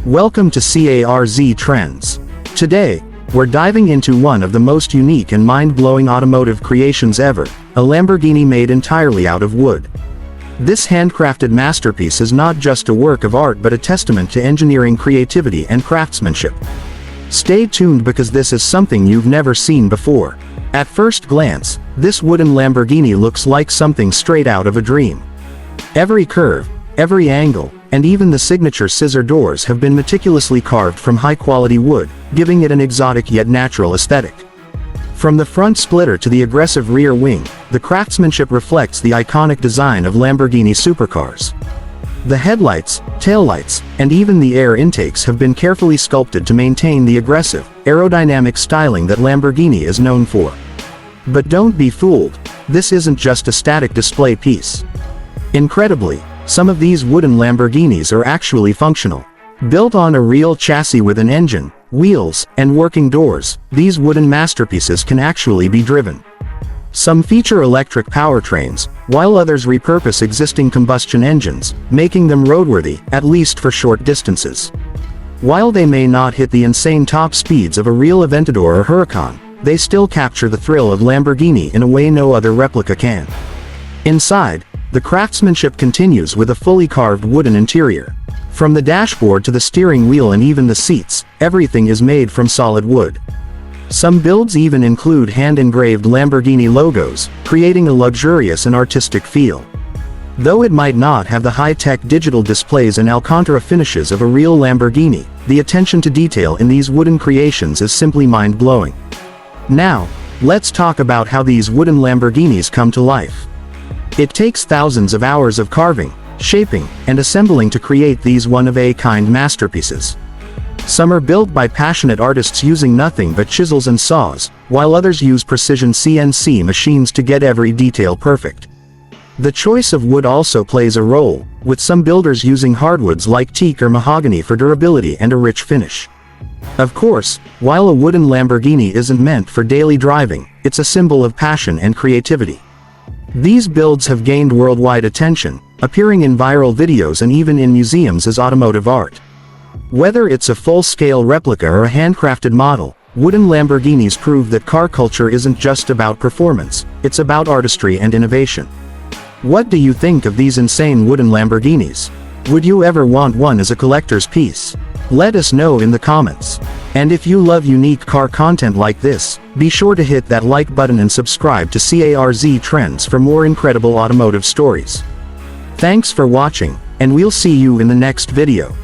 Welcome to CARZ Trends. Today, we're diving into one of the most unique and mind-blowing automotive creations ever, a Lamborghini made entirely out of wood. This handcrafted masterpiece is not just a work of art but a testament to engineering creativity and craftsmanship. Stay tuned because this is something you've never seen before. At first glance, this wooden Lamborghini looks like something straight out of a dream. Every curve, every angle, and even the signature scissor doors have been meticulously carved from high-quality wood, giving it an exotic yet natural aesthetic. From the front splitter to the aggressive rear wing, the craftsmanship reflects the iconic design of Lamborghini supercars. The headlights, taillights, and even the air intakes have been carefully sculpted to maintain the aggressive, aerodynamic styling that Lamborghini is known for. But don't be fooled, this isn't just a static display piece. Incredibly, some of these wooden Lamborghinis are actually functional. Built on a real chassis with an engine, wheels, and working doors, these wooden masterpieces can actually be driven. Some feature electric powertrains, while others repurpose existing combustion engines, making them roadworthy, at least for short distances. While they may not hit the insane top speeds of a real Aventador or Huracán, they still capture the thrill of Lamborghini in a way no other replica can. Inside, the craftsmanship continues with a fully carved wooden interior. From the dashboard to the steering wheel and even the seats, everything is made from solid wood. Some builds even include hand-engraved Lamborghini logos, creating a luxurious and artistic feel. Though it might not have the high-tech digital displays and Alcantara finishes of a real Lamborghini, the attention to detail in these wooden creations is simply mind-blowing. Now, let's talk about how these wooden Lamborghinis come to life. It takes thousands of hours of carving, shaping, and assembling to create these one-of-a-kind masterpieces. Some are built by passionate artists using nothing but chisels and saws, while others use precision CNC machines to get every detail perfect. The choice of wood also plays a role, with some builders using hardwoods like teak or mahogany for durability and a rich finish. Of course, while a wooden Lamborghini isn't meant for daily driving, it's a symbol of passion and creativity. These builds have gained worldwide attention, appearing in viral videos and even in museums as automotive art. Whether it's a full-scale replica or a handcrafted model, wooden Lamborghinis prove that car culture isn't just about performance, it's about artistry and innovation. What do you think of these insane wooden Lamborghinis? Would you ever want one as a collector's piece? Let us know in the comments. And if you love unique car content like this, be sure to hit that like button and subscribe to CARZ Trends for more incredible automotive stories. Thanks for watching, and we'll see you in the next video.